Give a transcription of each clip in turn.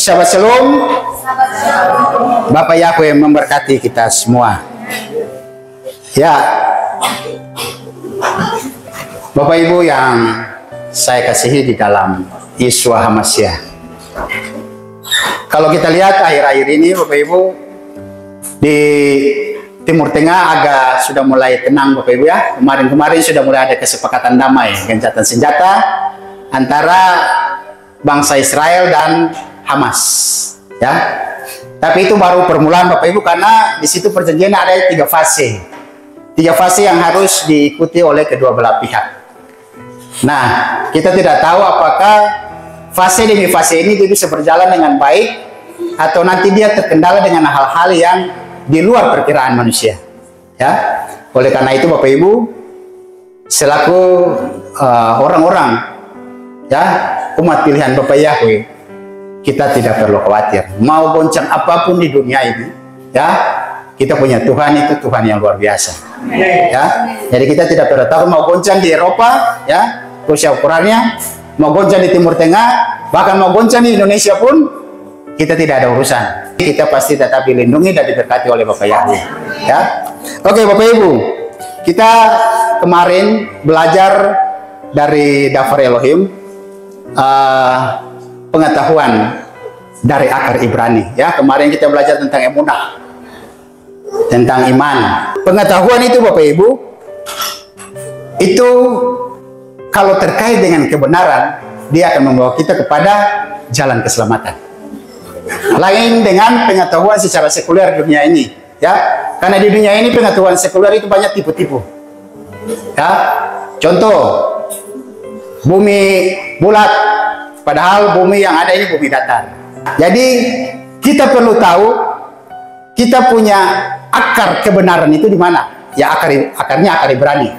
Shabbat Shalom. Bapak Yahweh memberkati kita semua. Ya, Bapak Ibu yang saya kasihi di dalam Yeshua HaMashiach. Kalau kita lihat akhir-akhir ini Bapak Ibu, di Timur Tengah agak sudah mulai tenang Bapak Ibu ya. Kemarin-kemarin sudah mulai ada kesepakatan damai, gencatan senjata antara bangsa Israel dan Hamas. Ya, tapi itu baru permulaan Bapak Ibu, karena di situ perjanjian ada 3 fase. 3 fase yang harus diikuti oleh kedua belah pihak. Nah, kita tidak tahu apakah fase demi fase ini bisa berjalan dengan baik atau nanti dia terkendala dengan hal-hal yang di luar perkiraan manusia. Ya, oleh karena itu Bapak Ibu, selaku orang-orang ya umat pilihan Bapak Yahweh, kita tidak perlu khawatir. Mau goncang apapun di dunia ini, ya, kita punya Tuhan, itu Tuhan yang luar biasa. Ya, jadi kita tidak perlu tahu mau goncang di Eropa, ya, usia ukurannya, mau goncang di Timur Tengah, bahkan mau goncang di Indonesia pun, kita tidak ada urusan. Kita pasti tetap dilindungi dan diberkati oleh Bapak Yahweh. Ya, oke Bapak Ibu, kita kemarin belajar dari Davar Elohim, pengetahuan dari akar Ibrani. Ya, kemarin kita belajar tentang emunah, tentang iman. Pengetahuan itu Bapak Ibu, itu kalau terkait dengan kebenaran, dia akan membawa kita kepada jalan keselamatan. Lain dengan pengetahuan secara sekuler dunia ini, ya. Karena di dunia ini pengetahuan sekuler itu banyak tipu-tipu. Ya, contoh, bumi bulat, padahal bumi yang ada ini bumi datar. Jadi kita perlu tahu kita punya akar kebenaran itu di mana? Ya, akarnya akar Ibrani.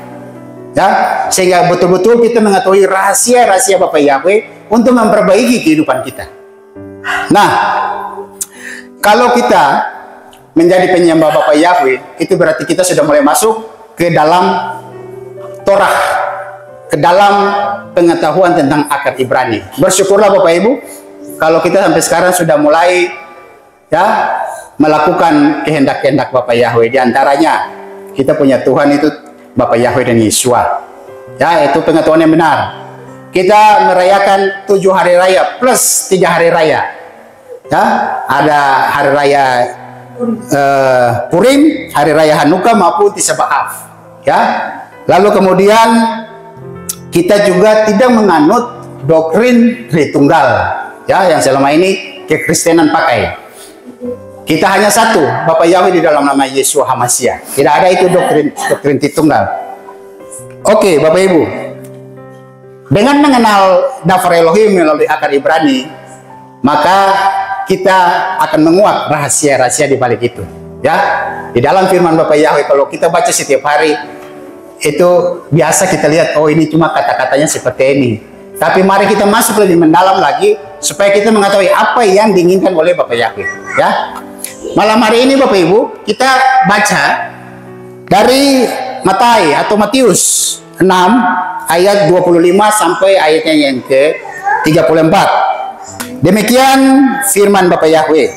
Ya, sehingga betul-betul kita mengetahui rahasia-rahasia Bapak Yahweh untuk memperbaiki kehidupan kita. Nah, kalau kita menjadi penyembah Bapak Yahweh, itu berarti kita sudah mulai masuk ke dalam Torah, ke dalam pengetahuan tentang akar Ibrani. Bersyukurlah Bapak Ibu, kalau kita sampai sekarang sudah mulai ya melakukan kehendak-kehendak Bapak Yahweh. Di antaranya kita punya Tuhan itu Bapak Yahweh dan Yeshua. Ya, itu pengetahuan yang benar. Kita merayakan 7 hari raya plus 3 hari raya. Ya, ada hari raya Purim, hari raya Hanukkah maupun Tisha B'Av. Ya, lalu kemudian kita juga tidak menganut doktrin Tritunggal, ya, yang selama ini kekristenan pakai. Kita hanya satu, Bapak Yahweh di dalam nama Yeshua HaMashiach. Tidak ada itu doktrin Tritunggal. Oke, Bapak Ibu, dengan mengenal Davar Elohim melalui akar Ibrani, maka kita akan menguak rahasia-rahasia di balik itu. Ya, di dalam firman Bapak Yahweh, kalau kita baca setiap hari, itu biasa kita lihat, oh ini cuma kata-katanya seperti ini. Tapi mari kita masuk lebih mendalam lagi, supaya kita mengetahui apa yang diinginkan oleh Bapak Yahweh. Ya, malam hari ini Bapak Ibu, kita baca dari Matius 6 ayat 25 sampai ayatnya yang ke 34. Demikian firman Bapak Yahweh.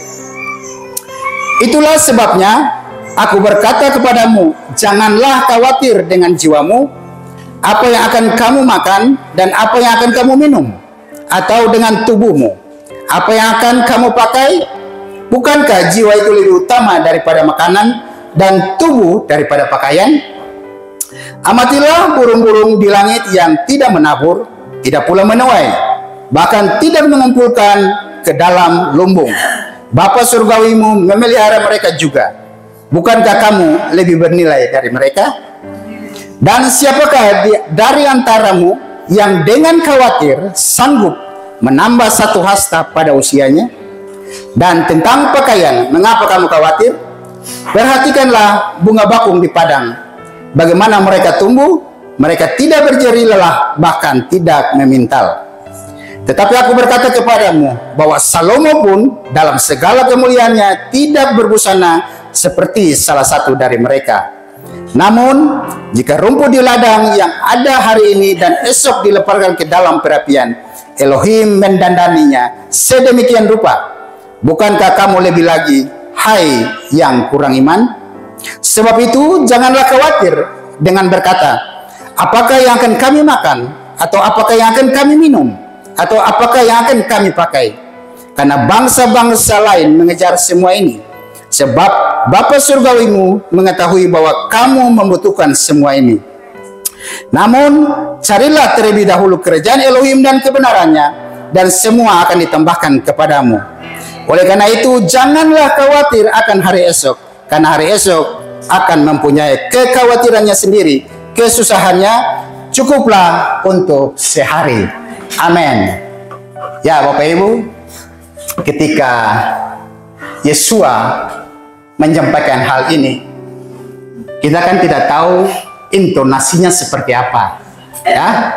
Itulah sebabnya aku berkata kepadamu, janganlah khawatir dengan jiwamu, apa yang akan kamu makan dan apa yang akan kamu minum, atau dengan tubuhmu, apa yang akan kamu pakai. Bukankah jiwa itu lebih utama daripada makanan dan tubuh daripada pakaian? Amatilah burung-burung di langit yang tidak menabur, tidak pula menuai, bahkan tidak mengumpulkan ke dalam lumbung. Bapa surgawimu memelihara mereka juga. Bukankah kamu lebih bernilai dari mereka? Dan siapakah dari antaramu yang dengan khawatir sanggup menambah 1 hasta pada usianya? Dan tentang pakaian, mengapa kamu khawatir? Perhatikanlah bunga bakung di padang, bagaimana mereka tumbuh, mereka tidak berjeri lelah, bahkan tidak memintal. Tetapi aku berkata kepadamu bahwa Salomo pun dalam segala kemuliaannya tidak berbusana seperti salah satu dari mereka. Namun jika rumput di ladang yang ada hari ini dan esok dilemparkan ke dalam perapian, Elohim mendandaninya sedemikian rupa. Bukankah kamu lebih lagi, hai yang kurang iman? Sebab itu janganlah khawatir dengan berkata, apakah yang akan kami makan, atau apakah yang akan kami minum, atau apakah yang akan kami pakai? Karena bangsa-bangsa lain mengejar semua ini. Sebab Bapa surgawimu mengetahui bahwa kamu membutuhkan semua ini. Namun carilah terlebih dahulu kerajaan Elohim dan kebenarannya, dan semua akan ditambahkan kepadamu. Oleh karena itu janganlah khawatir akan hari esok, karena hari esok akan mempunyai kekhawatirannya sendiri. Kesusahannya cukuplah untuk sehari. Amin. Ya Bapak Ibu, ketika Yesua menyampaikan hal ini, kita kan tidak tahu intonasinya seperti apa, ya,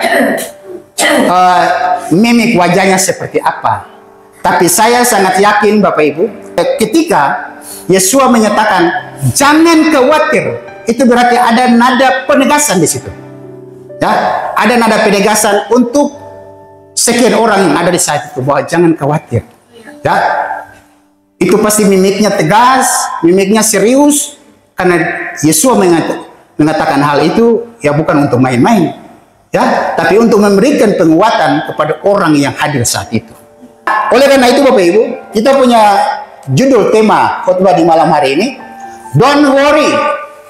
mimik wajahnya seperti apa. Tapi saya sangat yakin Bapak Ibu, ketika Yesua menyatakan jangan khawatir, itu berarti ada nada penegasan di situ. Ya, ada nada penegasan untuk sekian orang yang ada di saat itu bahwa jangan khawatir. Ya, itu pasti mimiknya tegas, mimiknya serius, karena Yesua mengatakan hal itu ya bukan untuk main-main, ya, tapi untuk memberikan penguatan kepada orang yang hadir saat itu. Oleh karena itu Bapak Ibu, kita punya judul tema khotbah di malam hari ini, don't worry,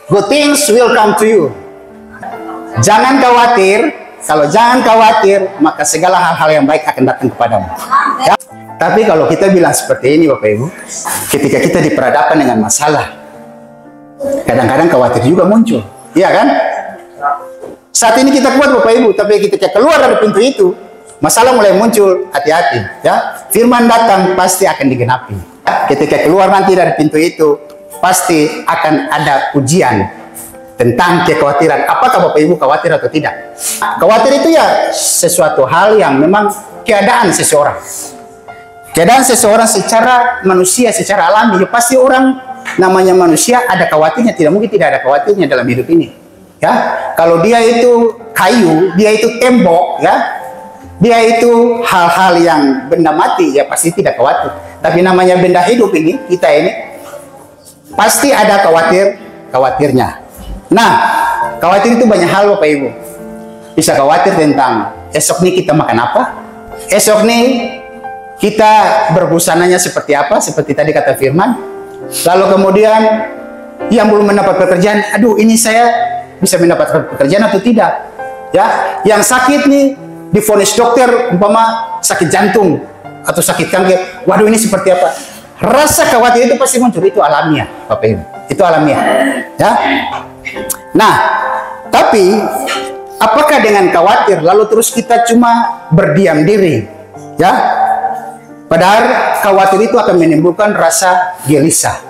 good things will come to you. Jangan khawatir, kalau jangan khawatir, maka segala hal-hal yang baik akan datang kepadamu. Ya? Tapi kalau kita bilang seperti ini Bapak Ibu, ketika kita diperhadapkan dengan masalah, kadang-kadang khawatir juga muncul, iya kan? Saat ini kita kuat Bapak Ibu, tapi ketika keluar dari pintu itu, masalah mulai muncul, hati-hati. Ya, firman datang pasti akan digenapi. Ketika keluar nanti dari pintu itu, pasti akan ada ujian tentang kekhawatiran. Apakah Bapak Ibu khawatir atau tidak? Khawatir itu ya sesuatu hal yang memang keadaan seseorang. Keadaan seseorang secara manusia, secara alami, ya pasti orang namanya manusia ada khawatirnya, tidak mungkin tidak ada khawatirnya dalam hidup ini. Ya, kalau dia itu kayu, dia itu tembok, ya, dia itu hal-hal yang benda mati, ya pasti tidak khawatir. Tapi namanya benda hidup ini, kita ini, pasti ada khawatirnya. Nah, khawatir itu banyak hal Bapak Ibu. Bisa khawatir tentang esok nih kita makan apa, esok nih kita berbusananya seperti apa, seperti tadi kata firman. Lalu kemudian yang belum mendapat pekerjaan, aduh ini saya bisa mendapatkan pekerjaan atau tidak. Ya, yang sakit nih divonis dokter umpama sakit jantung atau sakit kanker, waduh ini seperti apa? Rasa khawatir itu pasti muncul, itu alamiah Bapak Ibu, itu alamiah. Ya. Nah, tapi apakah dengan khawatir lalu terus kita cuma berdiam diri? Ya, padahal khawatir itu akan menimbulkan rasa gelisah,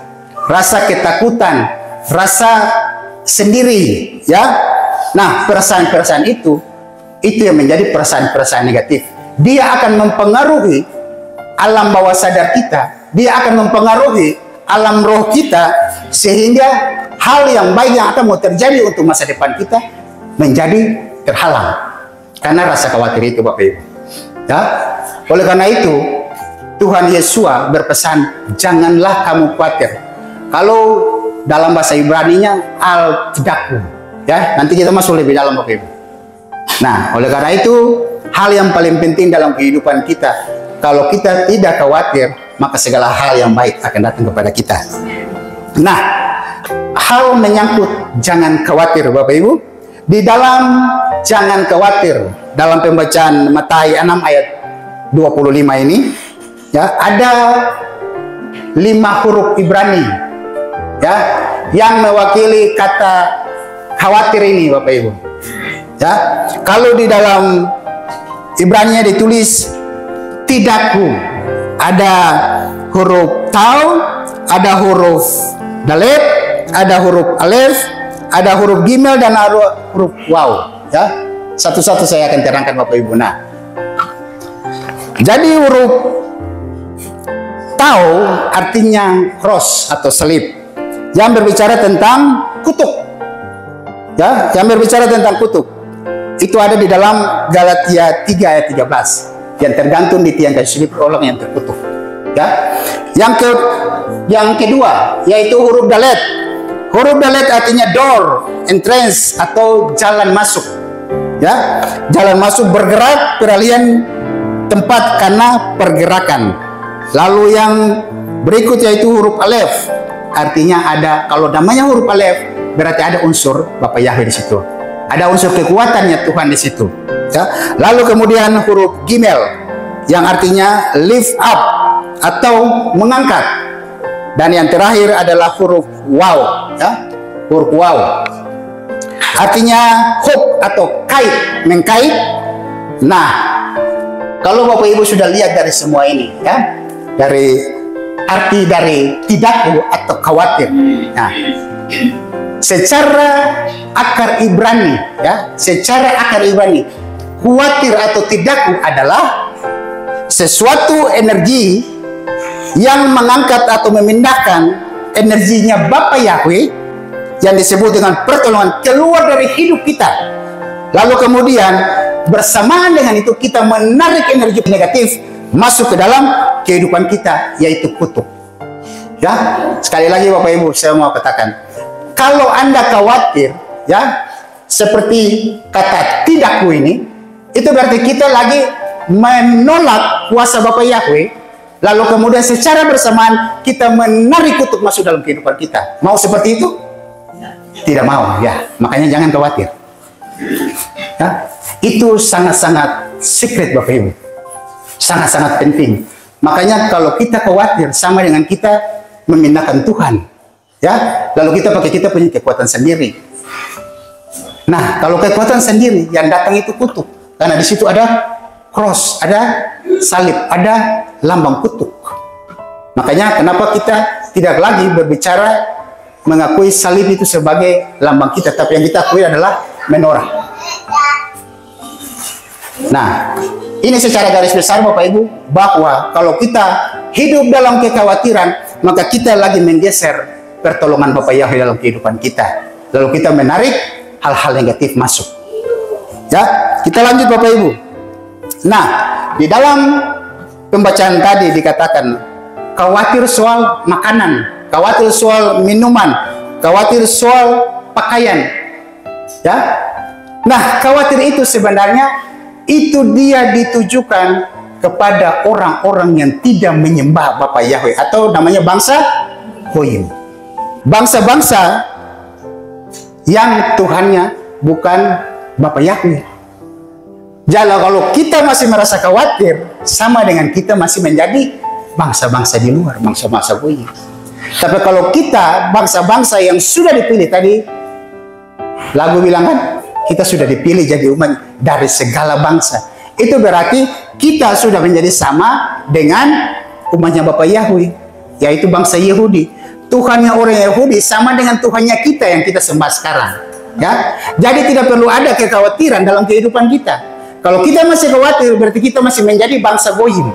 rasa ketakutan, rasa sendiri, ya. Nah, perasaan-perasaan itu yang menjadi perasaan-perasaan negatif. Dia akan mempengaruhi alam bawah sadar kita, dia akan mempengaruhi alam roh kita, sehingga hal yang baik yang akan mau terjadi untuk masa depan kita menjadi terhalang karena rasa khawatir itu Bapak Ibu. Ya, oleh karena itu Tuhan Yesua berpesan, janganlah kamu khawatir. Kalau dalam bahasa Ibrani-nya al-tidaku, ya, nanti kita masuk lebih dalam Bapak Ibu. Nah, oleh karena itu hal yang paling penting dalam kehidupan kita, kalau kita tidak khawatir, maka segala hal yang baik akan datang kepada kita. Nah, hal menyangkut jangan khawatir Bapak Ibu, di dalam jangan khawatir dalam pembacaan Matius 6 ayat 25 ini, ya, ada 5 huruf Ibrani, ya, yang mewakili kata khawatir ini Bapak Ibu. Ya, kalau di dalam Ibrani ditulis tidakku, ada huruf tau, ada huruf dalet, ada huruf alef, ada huruf gimel, dan ada huruf waw. Ya, satu-satu saya akan terangkan Bapak Ibu. Nah, jadi huruf tau artinya cross atau selip, yang berbicara tentang kutuk. Ya, yang berbicara tentang kutuk. Itu ada di dalam Galatia 3 ayat 13, yang tergantung di tiang kayu salib orang yang terkutuk. Ya, Ya. Yang kedua yaitu huruf dalet. Huruf dalet artinya door, entrance atau jalan masuk. Ya, jalan masuk bergerak, peralihan tempat karena pergerakan. Lalu yang berikut yaitu huruf alef. Artinya ada, kalau namanya huruf alef berarti ada unsur Bapa Yahweh di situ. Ada unsur kekuatannya Tuhan di situ. Ya. Lalu kemudian huruf gimel yang artinya lift up atau mengangkat. Dan yang terakhir adalah huruf waw, ya. Huruf waw artinya hook atau kait, mengkait. Nah, kalau Bapak Ibu sudah lihat dari semua ini, ya, dari arti dari tidakku atau khawatir. Nah, secara akar Ibrani, ya, secara akar Ibrani, khawatir atau tidakku adalah sesuatu energi yang mengangkat atau memindahkan energinya Bapa Yahweh yang disebut dengan pertolongan keluar dari hidup kita. Lalu kemudian bersamaan dengan itu kita menarik energi negatif masuk ke dalam kehidupan kita, yaitu kutuk. Ya, sekali lagi Bapak Ibu saya mau katakan, kalau Anda khawatir, ya, seperti kata tidakku ini, itu berarti kita lagi menolak kuasa Bapa Yahweh. Lalu kemudian secara bersamaan kita menarik kutuk masuk dalam kehidupan kita. Mau seperti itu? Tidak mau, ya. Makanya jangan khawatir. Ya, itu sangat-sangat secret Bapak Ibu. Sangat-sangat penting. Makanya kalau kita khawatir sama dengan kita memindahkan Tuhan. Ya, lalu kita punya kekuatan sendiri. Nah, kalau kekuatan sendiri yang datang itu kutuk. Karena di situ ada cross, ada salib, ada lambang kutuk. Makanya kenapa kita tidak lagi berbicara mengakui salib itu sebagai lambang kita, tapi yang kita akui adalah menorah. Nah, ini secara garis besar Bapak Ibu, bahwa kalau kita hidup dalam kekhawatiran, maka kita lagi menggeser pertolongan Bapa Yahweh dalam kehidupan kita. Lalu kita menarik hal-hal negatif masuk. Ya, kita lanjut Bapak Ibu. Nah, di dalam pembacaan tadi dikatakan khawatir soal makanan, khawatir soal minuman, khawatir soal pakaian. Ya. Nah, khawatir itu sebenarnya itu dia ditujukan kepada orang-orang yang tidak menyembah Bapa Yahweh atau namanya bangsa Goyim. Bangsa-bangsa yang Tuhannya bukan Bapa Yahweh. Jadi kalau kita masih merasa khawatir, sama dengan kita masih menjadi bangsa-bangsa di luar, bangsa-bangsa Goyim. Tapi kalau kita bangsa-bangsa yang sudah dipilih tadi, lagu bilang kan, kita sudah dipilih jadi umat dari segala bangsa. Itu berarti kita sudah menjadi sama dengan umatnya Bapa Yahweh, yaitu bangsa Yahudi. Tuhannya orang Yahudi sama dengan Tuhannya kita yang kita sembah sekarang. Ya, jadi tidak perlu ada kekhawatiran dalam kehidupan kita. Kalau kita masih khawatir, berarti kita masih menjadi bangsa Goyim.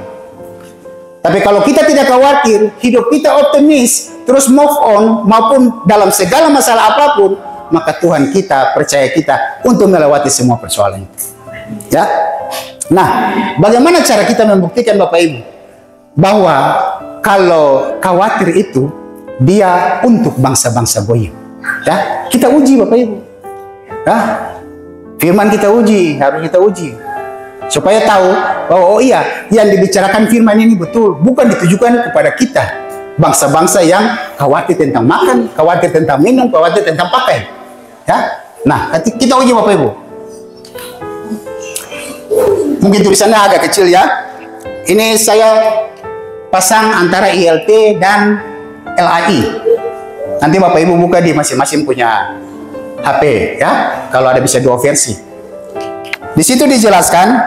Tapi kalau kita tidak khawatir, hidup kita optimis, terus move on, maupun dalam segala masalah apapun, maka Tuhan kita, percaya kita untuk melewati semua persoalan itu. Ya. Nah, bagaimana cara kita membuktikan Bapak Ibu bahwa kalau khawatir itu dia untuk bangsa-bangsa Goyim? Ya, kita uji Bapak Ibu. Ya. Firman kita uji, harus kita uji. Supaya tahu bahwa oh iya, yang dibicarakan firman ini betul, bukan ditujukan kepada kita, bangsa-bangsa yang khawatir tentang makan, khawatir tentang minum, khawatir tentang pakaian. Ya. Nah, kita uji Bapak Ibu. Mungkin tulisannya agak kecil ya. Ini saya pasang antara ILT dan LAI. Nanti Bapak Ibu buka di masing-masing punya HP ya, kalau ada bisa dua versi. Di situ dijelaskan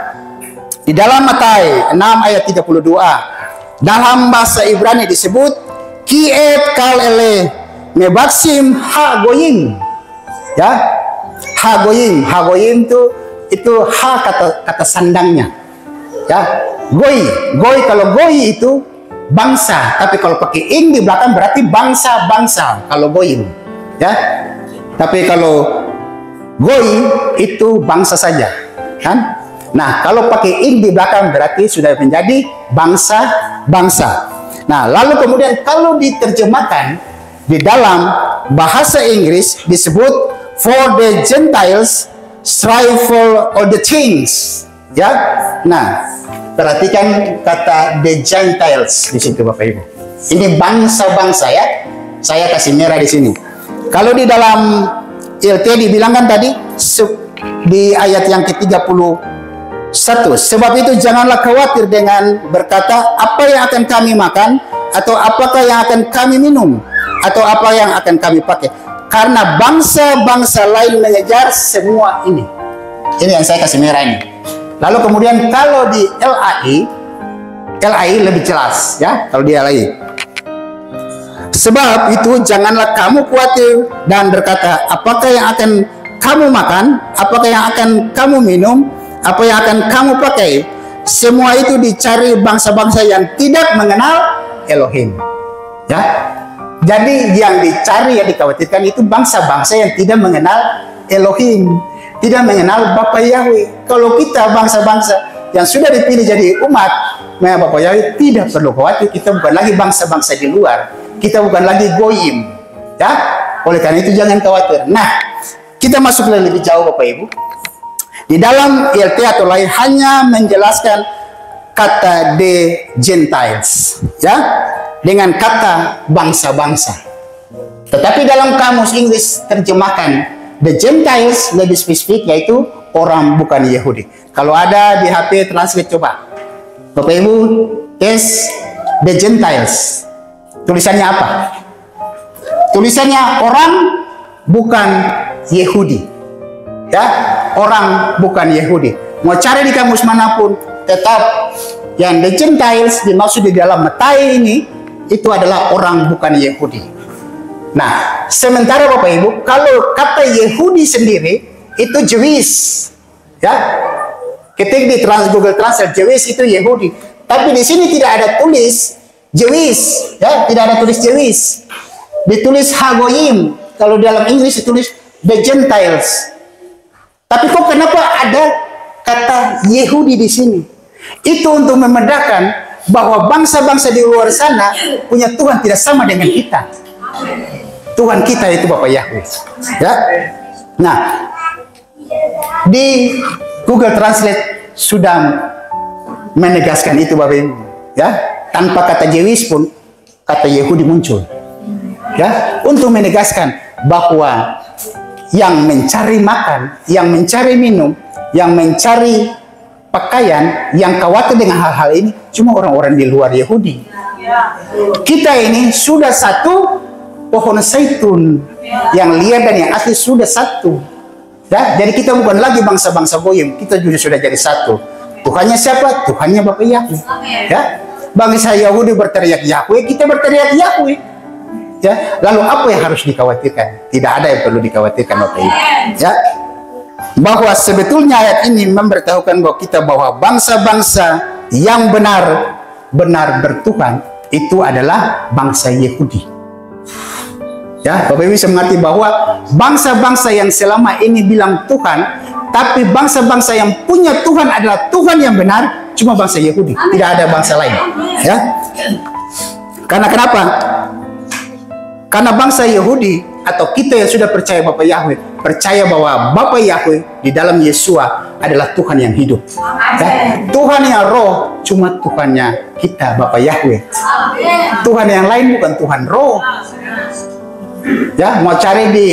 di dalam Matius 6 ayat 32, dalam bahasa Ibrani disebut kiet kal ele mebaksim ha goyim. Ya, ha goyim itu ha kata sandangnya. Ya, goy kalau goy itu bangsa, tapi kalau pakai ing di belakang berarti bangsa-bangsa kalau goyim. Ya. Tapi kalau goy itu bangsa saja, kan? Nah, kalau pakai ing di belakang berarti sudah menjadi bangsa-bangsa. Nah, lalu kemudian kalau diterjemahkan di dalam bahasa Inggris disebut for the Gentiles strive for all the things. Ya. Nah, perhatikan kata the Gentiles di situ Bapak Ibu. Ini bangsa-bangsa ya. Saya kasih merah di sini. Kalau di dalam ILT dibilangkan tadi di ayat yang ke-31, sebab itu janganlah khawatir dengan berkata apa yang akan kami makan atau apakah yang akan kami minum atau apa yang akan kami pakai, karena bangsa-bangsa lain mengejar semua ini. Ini yang saya kasih merah ini. Lalu kemudian kalau di LAI lebih jelas ya. Kalau di LAI, sebab itu janganlah kamu khawatir dan berkata apakah yang akan kamu makan, apakah yang akan kamu minum, apa yang akan kamu pakai. Semua itu dicari bangsa-bangsa yang tidak mengenal Elohim. Ya. Jadi yang dicari, yang dikhawatirkan itu bangsa-bangsa yang tidak mengenal Elohim, tidak mengenal Bapa Yahweh. Kalau kita bangsa-bangsa yang sudah dipilih jadi umat Bapa Yahweh, tidak perlu khawatir. Kita bukan lagi bangsa-bangsa di luar, kita bukan lagi goyim. Ya. Oleh karena itu jangan khawatir. Nah, kita masuk lebih jauh Bapak Ibu. Di dalam ILT atau lain hanya menjelaskan kata the Gentiles, ya, dengan kata bangsa-bangsa. Tetapi dalam kamus Inggris terjemahkan the Gentiles lebih spesifik, yaitu orang bukan Yahudi. Kalau ada di HP translate coba, Bapak Ibu, yes, the Gentiles. Tulisannya apa? Tulisannya orang bukan Yahudi. Ya, orang bukan Yahudi. Mau cari di kamus manapun, tetap yang the Gentiles dimaksud di dalam Matai ini itu adalah orang bukan Yahudi. Nah, sementara Bapak Ibu, kalau kata Yahudi sendiri itu Jewish, ya, ketik di Google Translate Jewish itu Yahudi. Tapi di sini tidak ada tulis Jewish, ya, tidak ada tulis Jewish. Ditulis Hagoyim. Kalau dalam Inggris ditulis the Gentiles. Tapi kok kenapa ada kata Yahudi di sini? Itu untuk membedakan bahwa bangsa-bangsa di luar sana punya Tuhan tidak sama dengan kita. Tuhan kita itu Bapa Yahweh. Ya. Nah, di Google Translate sudah menegaskan itu Bapak Ibu. Ya, tanpa kata Jewish pun kata Yahudi muncul. Ya, untuk menegaskan bahwa yang mencari makan, yang mencari minum, yang mencari pakaian, yang khawatir dengan hal-hal ini cuma orang-orang di luar Yahudi. Kita ini sudah satu pohon zaitun, yang liar dan yang asli sudah satu. Ya, jadi kita bukan lagi bangsa-bangsa goyim, kita juga sudah jadi satu. Tuhannya siapa? Tuhannya Bapa Yahweh. Ya, bangsa Yahudi berteriak Yahweh, kita berteriak Yahweh. Ya, lalu apa yang harus dikhawatirkan? Tidak ada yang perlu dikhawatirkan Bapak Ibu. Ya, bahwa sebetulnya ayat ini memberitahukan bahwa kita bahwa bangsa-bangsa yang benar-benar bertuhan itu adalah bangsa Yahudi. Ya, Bapak Ibu bisa mengerti bahwa bangsa-bangsa yang selama ini bilang Tuhan, tapi bangsa-bangsa yang punya Tuhan adalah Tuhan yang benar, cuma bangsa Yahudi, tidak ada bangsa lain. Ya, karena kenapa? Karena bangsa Yahudi atau kita yang sudah percaya Bapa Yahweh, percaya bahwa Bapa Yahweh di dalam Yesua adalah Tuhan yang hidup. Ya, Tuhan yang roh cuma Tuhannya kita Bapa Yahweh. Tuhan yang lain bukan Tuhan roh. Ya, mau cari di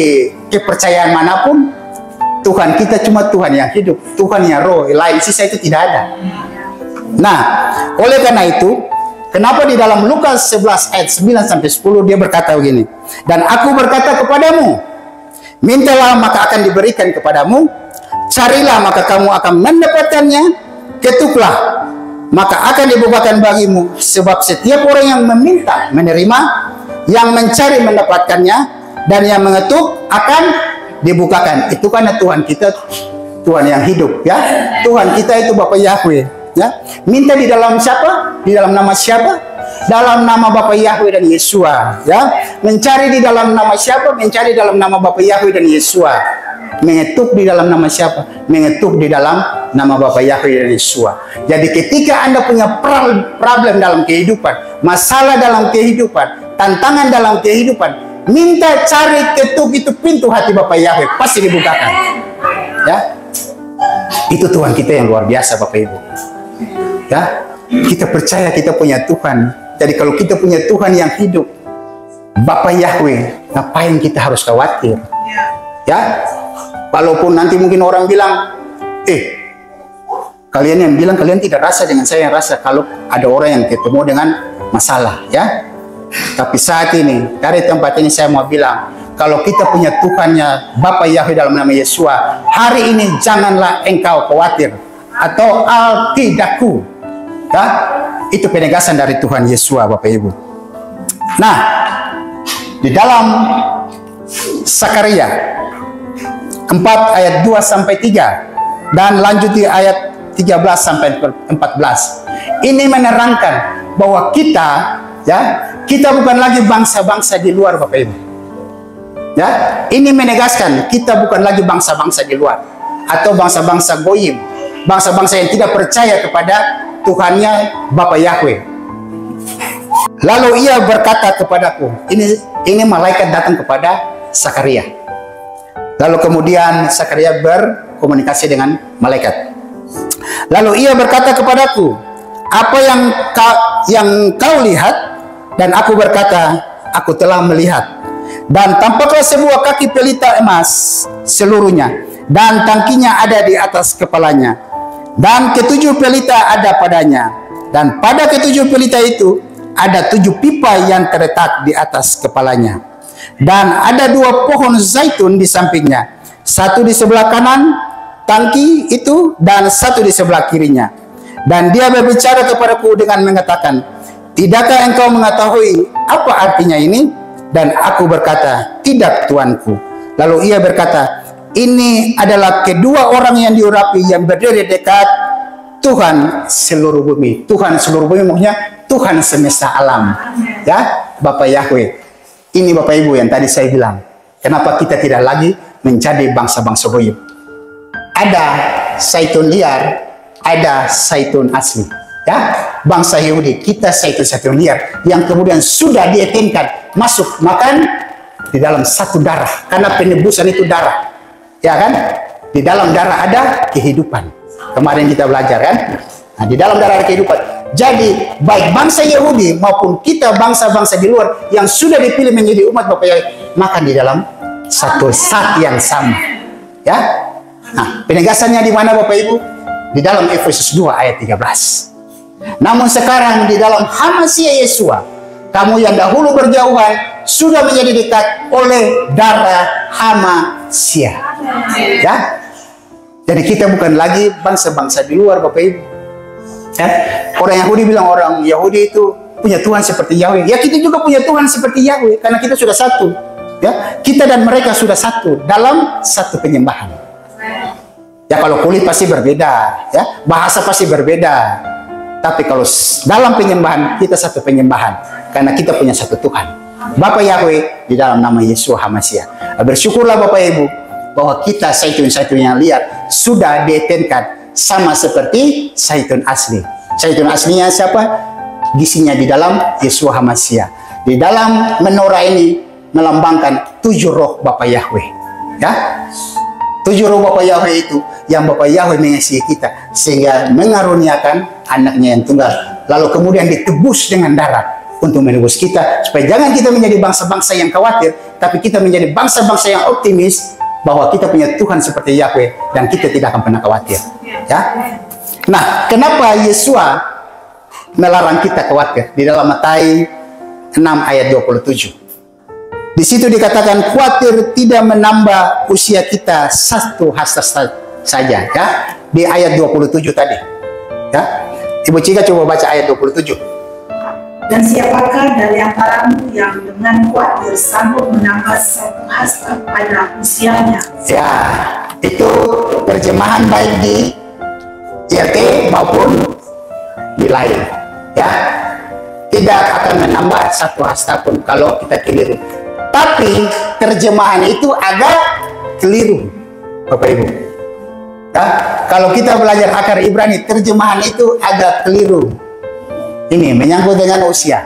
kepercayaan manapun, Tuhan kita cuma Tuhan yang hidup, Tuhan yang roh, lain sisa itu tidak ada. Nah, oleh karena itu, kenapa di dalam Lukas 11 ayat 9-10 dia berkata begini, dan aku berkata kepadamu, mintalah maka akan diberikan kepadamu, carilah maka kamu akan mendapatkannya, ketuklah maka akan dibukakan bagimu, sebab setiap orang yang meminta menerima, yang mencari mendapatkannya, dan yang mengetuk akan dibukakan. Itu karena Tuhan kita Tuhan yang hidup, ya. Tuhan kita itu Bapa Yahweh. Ya, minta di dalam siapa? Di dalam nama siapa? Dalam nama Bapa Yahweh dan Yesua. Ya, mencari di dalam nama siapa? Mencari dalam nama Bapa Yahweh dan Yesua. Mengetuk di dalam nama siapa? Mengetuk di dalam nama Bapa Yahweh dan Yeshua. Jadi ketika Anda punya problem dalam kehidupan, masalah dalam kehidupan, tantangan dalam kehidupan, minta cari ketuk itu pintu hati Bapa Yahweh, pasti dibukakan. Ya, itu Tuhan kita yang luar biasa, Bapak Ibu. Ya, kita percaya kita punya Tuhan. Jadi kalau kita punya Tuhan yang hidup, Bapa Yahweh, ngapain kita harus khawatir? Ya, walaupun nanti mungkin orang bilang, kalian yang bilang kalian tidak rasa dengan saya yang rasa kalau ada orang yang ketemu dengan masalah, ya. Tapi saat ini dari tempat ini saya mau bilang, kalau kita punya Tuhannya Bapa Yahweh dalam nama Yeshua, hari ini janganlah engkau khawatir atau al-tidakku. Ya, itu penegasan dari Tuhan Yeshua, Bapak Ibu. Nah, di dalam Sakaria 4 ayat 2 sampai 3 dan lanjut di ayat 13 sampai 14. Ini menerangkan bahwa kita, ya, kita bukan lagi bangsa-bangsa di luar, Bapak Ibu. Ya, ini menegaskan kita bukan lagi bangsa-bangsa di luar atau bangsa-bangsa goyim, bangsa-bangsa yang tidak percaya kepada Tuhannya Bapa Yahweh. Lalu ia berkata kepadaku, ini malaikat datang kepada Sakaria. Lalu kemudian Sakaria berkomunikasi dengan malaikat. Lalu ia berkata kepadaku, apa yang kau lihat? Dan aku berkata, aku telah melihat. Dan tampaklah sebuah kaki pelita emas seluruhnya, dan tangkinya ada di atas kepalanya, dan ketujuh pelita ada padanya, dan pada ketujuh pelita itu ada 7 pipa yang terletak di atas kepalanya, dan ada 2 pohon zaitun di sampingnya, satu di sebelah kanan tangki itu dan satu di sebelah kirinya. Dan dia berbicara kepadaku dengan mengatakan, tidakkah engkau mengetahui apa artinya ini? Dan aku berkata, tidak tuanku. Lalu ia berkata, ini adalah kedua orang yang diurapi yang berdiri dekat Tuhan seluruh bumi. Tuhan seluruh bumi maksudnya Tuhan semesta alam. Ya, Bapa Yahweh. Ini Bapak Ibu yang tadi saya bilang. Kenapa kita tidak lagi menjadi bangsa-bangsa goyim? Ada zaitun liar, ada zaitun asli. Ya, bangsa Yahudi, kita zaitun liar yang kemudian sudah dietinkan masuk makan di dalam satu darah, karena penebusan itu darah, ya kan? Di dalam darah ada kehidupan. Kemarin kita belajar kan? Nah, di dalam darah ada kehidupan. Jadi baik bangsa Yahudi maupun kita bangsa-bangsa di luar yang sudah dipilih menjadi umat Bapa Yahweh makan di dalam satu zat yang sama. Ya. Nah, penegasannya di mana Bapak Ibu? Di dalam Efesus 2 ayat 13. Namun sekarang di dalam Hamasia Yeshua, kamu yang dahulu berjauhan sudah menjadi dekat oleh darah Hamasia. Ya. Jadi kita bukan lagi bangsa-bangsa di luar, Bapak Ibu. Ya. Orang Yahudi bilang orang Yahudi itu punya Tuhan seperti Yahweh. Ya, kita juga punya Tuhan seperti Yahweh karena kita sudah satu. Ya, kita dan mereka sudah satu dalam satu penyembahan. Ya, kalau kulit pasti berbeda, ya, bahasa pasti berbeda. Tapi kalau dalam penyembahan, kita satu penyembahan. Karena kita punya satu Tuhan. Bapa Yahweh di dalam nama Yesus Hamasia. Bersyukurlah Bapak Ibu, bahwa kita zaitun-zaitun yang liar sudah dietenkan sama seperti zaitun asli. Zaitun aslinya siapa? Gisinya di dalam Yesus Hamasia. Di dalam menorah ini melambangkan 7 roh Bapa Yahweh. Ya, 7 roh Bapa Yahweh itu yang Bapa Yahweh mengasihi kita sehingga mengaruniakan anaknya yang tunggal, lalu kemudian ditebus dengan darah untuk menebus kita, supaya jangan kita menjadi bangsa-bangsa yang khawatir, tapi kita menjadi bangsa-bangsa yang optimis bahwa kita punya Tuhan seperti Yahweh dan kita tidak akan pernah khawatir. Ya. Nah, kenapa Yeshua melarang kita khawatir? Di dalam Matius 6 ayat 27. Di situ dikatakan khawatir tidak menambah usia kita satu hasta saja, ya. Di ayat 27 tadi. Ya. Ibu Cika coba baca ayat 27. Dan siapakah dari antaramu yang dengan khawatir sanggup menambah satu hasta pada usianya? Ya, itu terjemahan baik di IRT maupun di lain. Ya, tidak akan menambah satu hasta pun kalau kita keliru. Tapi terjemahan itu agak keliru. Bapak Ibu. Ya, kalau kita belajar akar Ibrani, terjemahan itu agak keliru. Ini menyangkut dengan usia.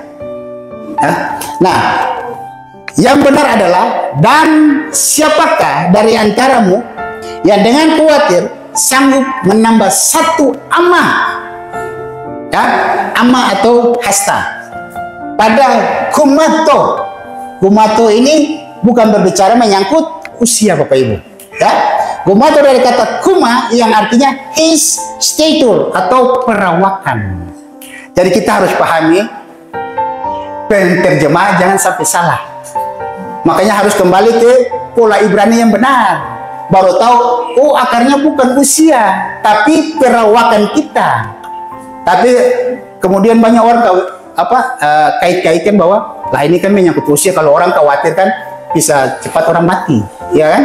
Ya. Nah, yang benar adalah, dan siapakah dari antaramu yang dengan khawatir sanggup menambah satu ama, ya, ama atau hasta pada kumato. Kumato ini bukan berbicara menyangkut usia Bapak Ibu, ya. Kumato dari kata kuma yang artinya his stature atau perawakan. Jadi kita harus pahami penterjemah, jangan sampai salah. Makanya harus kembali ke pola Ibrani yang benar. Baru tahu, oh akarnya bukan usia, tapi perawakan kita. Tapi kemudian banyak orang kait-kaitkan bahwa lah ini kan menyangkut usia, kalau orang khawatir kan bisa cepat orang mati, ya kan?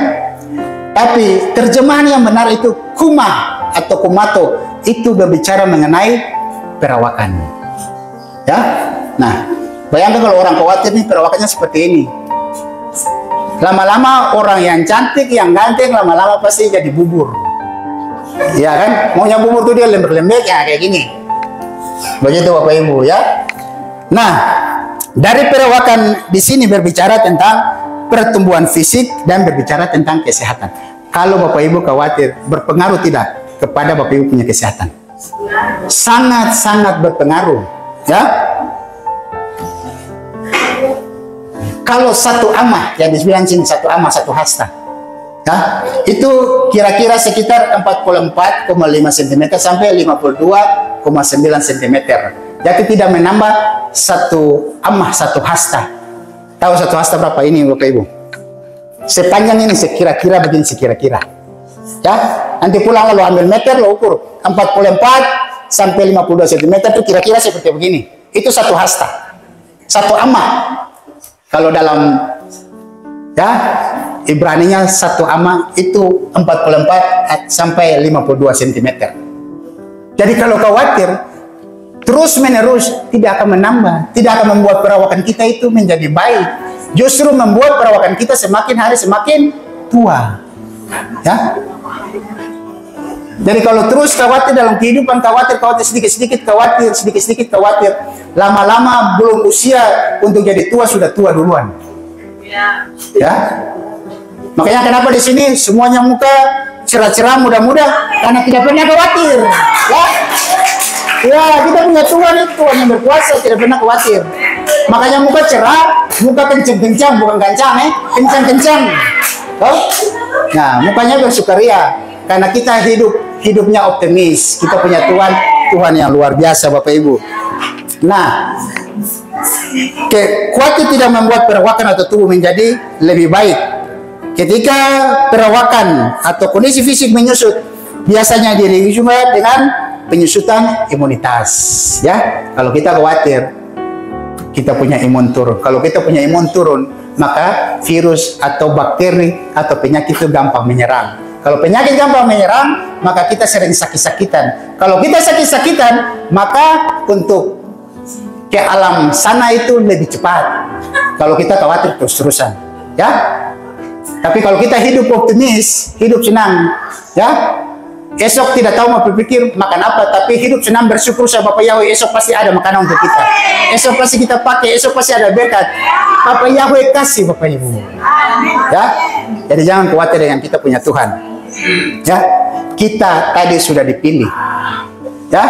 Tapi terjemahan yang benar itu kuma atau kumato, itu berbicara mengenai perawakan. Ya. Nah, bayangkan kalau orang khawatir nih perawakannya seperti ini. Lama-lama orang yang cantik, yang ganteng, lama-lama pasti jadi bubur. Ya kan? Maunya bubur tuh dia lembek-lembek ya kayak gini. Begitu Bapak Ibu ya. Nah, dari perawakan di sini berbicara tentang pertumbuhan fisik dan berbicara tentang kesehatan. Kalau Bapak Ibu khawatir, berpengaruh tidak kepada Bapak Ibu punya kesehatan? Sangat-sangat berpengaruh, ya. Kalau satu ama, yang dibilang sini satu ama, satu hasta, ya, itu kira-kira sekitar 44,5 cm sampai 52,9 cm. Jadi tidak menambah satu ama, satu hasta. Tahu satu hasta berapa ini Bapak Ibu? Sepanjang ini sekira-kira begini, sekira-kira. Ya, nanti pulang lalu ambil meter, lo ukur 44 sampai 52 cm itu kira-kira seperti begini. Itu satu hasta, satu ama. Kalau dalam ya Ibraninya satu ama itu 44 sampai 52 cm. Jadi kalau khawatir terus menerus tidak akan menambah, tidak akan membuat perawakan kita itu menjadi baik. Justru membuat perawakan kita semakin hari semakin tua. Ya. Jadi kalau terus khawatir dalam kehidupan, khawatir sedikit-sedikit khawatir, lama-lama belum usia untuk jadi tua, sudah tua duluan. Ya. Makanya kenapa di sini semuanya muka cerah-cerah, muda-muda, karena tidak pernah khawatir. Ya. Ya, kita punya Tuhan itu, Tuhan yang berkuasa, tidak pernah khawatir. Makanya muka cerah, muka kencang-kencang, bukan kencang, kencang-kencang. Oh? Nah, mukanya bersukaria karena kita hidupnya optimis. Kita punya Tuhan yang luar biasa, Bapak Ibu. Nah, khawatir tidak membuat perawakan atau tubuh menjadi lebih baik. Ketika perawakan atau kondisi fisik menyusut, biasanya diri juga dengan penyusutan imunitas. Ya, kalau kita khawatir, kita punya imun turun. Kalau kita punya imun turun, maka virus atau bakteri atau penyakit itu gampang menyerang. Kalau penyakit gampang menyerang, maka kita sering sakit-sakitan. Kalau kita sakit-sakitan, maka untuk ke alam sana itu lebih cepat. Kalau kita khawatir terus-terusan, ya. Tapi kalau kita hidup optimis, hidup senang, ya. Esok tidak tahu mau berpikir makan apa, tapi hidup senang bersyukur sama Bapak Yahweh. Esok pasti ada makanan untuk kita. Esok pasti kita pakai, esok pasti ada berkat. Bapak Yahweh kasih Bapak Ibu. Ya, jadi jangan khawatir dengan kita punya Tuhan. Ya, kita tadi sudah dipilih. Ya,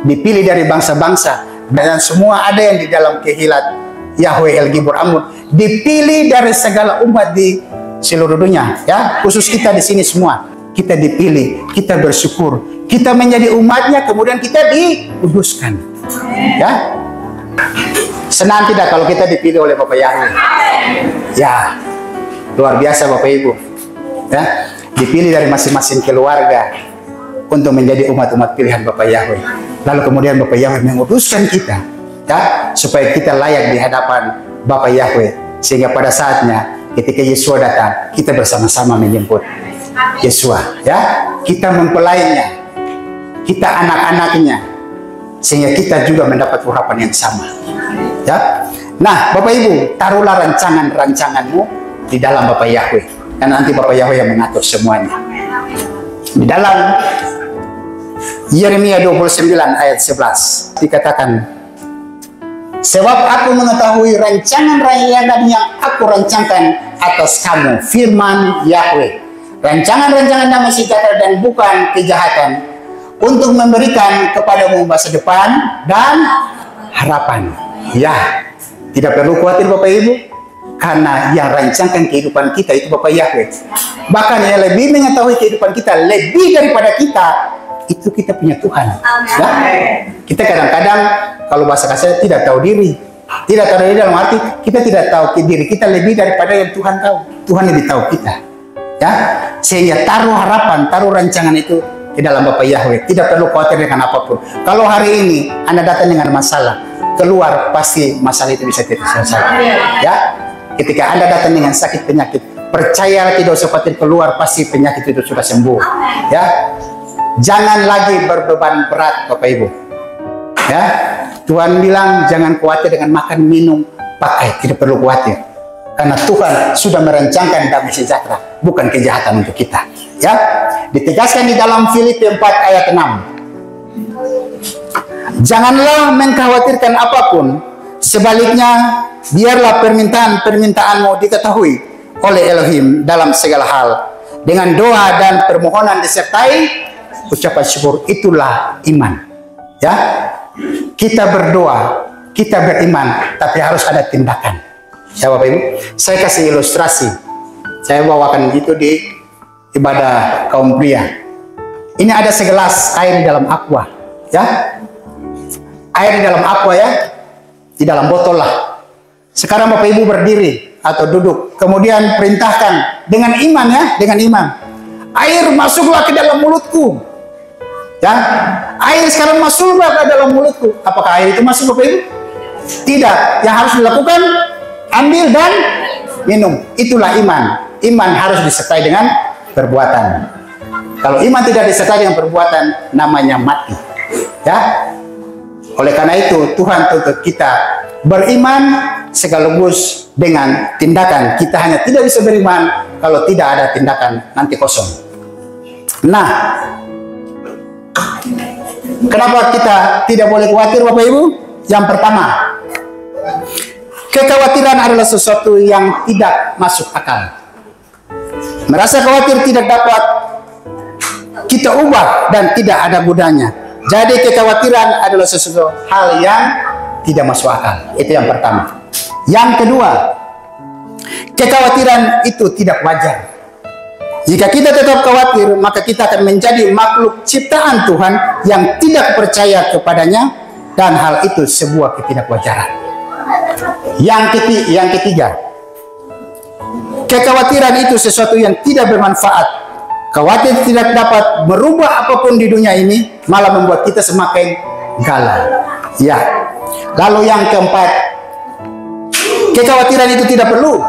dipilih dari bangsa-bangsa dan semua ada yang di dalam kehilat Yahweh El Gibor Amun. Dipilih dari segala umat di seluruh dunia. Ya, khusus kita di sini semua. Kita dipilih, kita bersyukur, kita menjadi umatnya, kemudian kita dikuduskan. Ya, senang tidak kalau kita dipilih oleh Bapak Yahweh? Ya, luar biasa Bapak Ibu. Ya, dipilih dari masing-masing keluarga untuk menjadi umat-umat pilihan Bapak Yahweh. Lalu kemudian Bapak Yahweh menguduskan kita, ya, supaya kita layak di hadapan Bapak Yahweh, sehingga pada saatnya ketika Yesus datang, kita bersama-sama menjemput Yesus, ya, kita mempelainya, kita anak-anaknya, sehingga kita juga mendapat urapan yang sama. Ya, nah Bapak Ibu, taruhlah rancangan-rancanganmu di dalam Bapak Yahweh. dan nanti Bapak Yahweh yang mengatur semuanya. Di dalam Yeremia 29 ayat 11 dikatakan, sebab aku mengetahui rancangan-rancangan yang aku rancangkan atas kamu, firman Yahweh, rancangan-rancangan damai sejahtera dan bukan kejahatan, untuk memberikan kepadamu masa depan dan harapan. Ya, tidak perlu khawatir Bapak Ibu, karena yang rancangkan kehidupan kita itu Bapak Yahweh. Bahkan yang lebih mengetahui kehidupan kita lebih daripada kita, itu kita punya Tuhan. Ya? Kita kadang-kadang kalau bahasa kasar tidak tahu diri. Tidak tahu diri dalam arti kita tidak tahu diri kita lebih daripada yang Tuhan tahu. Tuhan lebih tahu kita. Ya, sehingga taruh harapan, taruh rancangan itu di dalam Bapak Yahweh. Tidak perlu khawatir dengan apapun. Kalau hari ini Anda datang dengan masalah, keluar pasti masalah itu bisa terselesaikan. Ya, ketika Anda datang dengan sakit penyakit, percayalah, tidak usah khawatir, keluar pasti penyakit itu sudah sembuh. Ya, jangan lagi berbeban berat Bapak Ibu. Ya, Tuhan bilang jangan khawatir dengan makan, minum, pakai, tidak perlu khawatir. Karena Tuhan sudah merancangkan damai sejahtera, bukan kejahatan untuk kita. Ya, ditegaskan di dalam Filipi 4 ayat 6. Janganlah mengkhawatirkan apapun, sebaliknya biarlah permintaan-permintaanmu diketahui oleh Elohim dalam segala hal. Dengan doa dan permohonan disertai ucapan syukur, itulah iman. Ya, kita berdoa, kita beriman, tapi harus ada tindakan. Ya Bapak Ibu, saya kasih ilustrasi. Saya bawakan gitu di ibadah kaum pria. Ini ada segelas air di dalam aqua, ya. Air di dalam aqua, ya, di dalam botol lah. Sekarang Bapak Ibu berdiri atau duduk, kemudian perintahkan dengan iman, ya, dengan iman. Air masuklah ke dalam mulutku. Ya, air sekarang masuklah ke dalam mulutku. Apakah air itu masuk Bapak Ibu? Tidak. Yang harus dilakukan, ambil dan minum. Itulah iman. Iman harus disertai dengan perbuatan. Kalau iman tidak disertai dengan perbuatan, namanya mati. Ya. Oleh karena itu, Tuhan tuntut kita beriman sekaligus dengan tindakan. Kita hanya tidak bisa beriman kalau tidak ada tindakan, nanti kosong. Nah, kenapa kita tidak boleh khawatir Bapak Ibu? Yang pertama, kekhawatiran adalah sesuatu yang tidak masuk akal. Merasa khawatir tidak dapat kita ubah dan tidak ada gunanya. Jadi kekhawatiran adalah sesuatu hal yang tidak masuk akal. Itu yang pertama. Yang kedua, kekhawatiran itu tidak wajar. Jika kita tetap khawatir, maka kita akan menjadi makhluk ciptaan Tuhan yang tidak percaya kepadanya, dan hal itu sebuah ketidakwajaran. Yang ketiga, kekhawatiran itu sesuatu yang tidak bermanfaat. Khawatir tidak dapat merubah apapun di dunia ini, malah membuat kita semakin galau. Ya. Lalu yang keempat, kekhawatiran itu tidak perlu.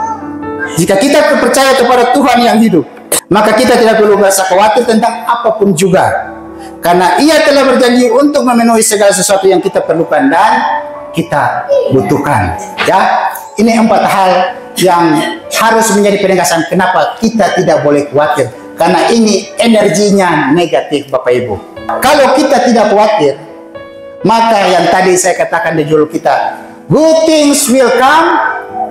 Jika kita percaya kepada Tuhan yang hidup, maka kita tidak perlu merasa khawatir tentang apapun juga. Karena Ia telah berjanji untuk memenuhi segala sesuatu yang kita perlukan dan kita butuhkan. Ya, ini 4 hal yang harus menjadi penegasan kenapa kita tidak boleh khawatir. Karena ini energinya negatif Bapak Ibu. Kalau kita tidak khawatir, maka yang tadi saya katakan di judul kita, good things will come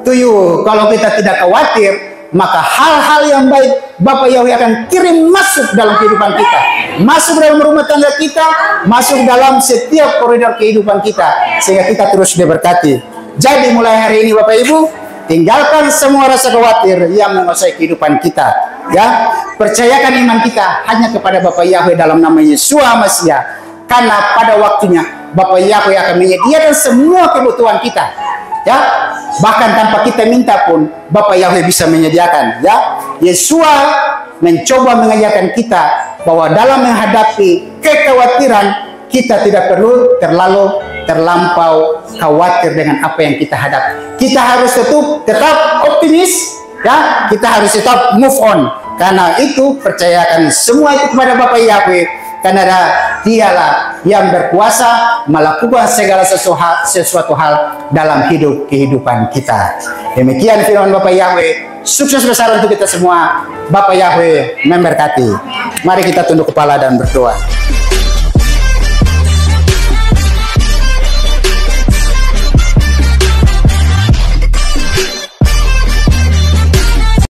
to you. Kalau kita tidak khawatir, maka hal-hal yang baik Bapak Yahweh akan kirim masuk dalam kehidupan kita, masuk dalam rumah tangga kita, masuk dalam setiap koridor kehidupan kita, sehingga kita terus diberkati. Jadi mulai hari ini Bapak Ibu, tinggalkan semua rasa khawatir yang menguasai kehidupan kita. Ya, percayakan iman kita hanya kepada Bapak Yahweh dalam nama Yesus Mesias. Karena pada waktunya Bapak Yahweh akan menyediakan semua kebutuhan kita. Ya, bahkan tanpa kita minta pun Bapak Yahweh bisa menyediakan. Ya, Yesus mencoba mengajarkan kita bahwa dalam menghadapi kekhawatiran kita tidak perlu terlampau khawatir dengan apa yang kita hadapi. Kita harus tetap optimis. Ya, kita harus tetap move on. Karena itu percayakan semua itu kepada Bapak Yahweh. Karena Dialah yang berkuasa melakukan segala sesuatu hal dalam kehidupan kita. Demikian firman Bapak Yahweh. Sukses besar untuk kita semua. Bapak Yahweh memberkati. Mari kita tunduk kepala dan berdoa.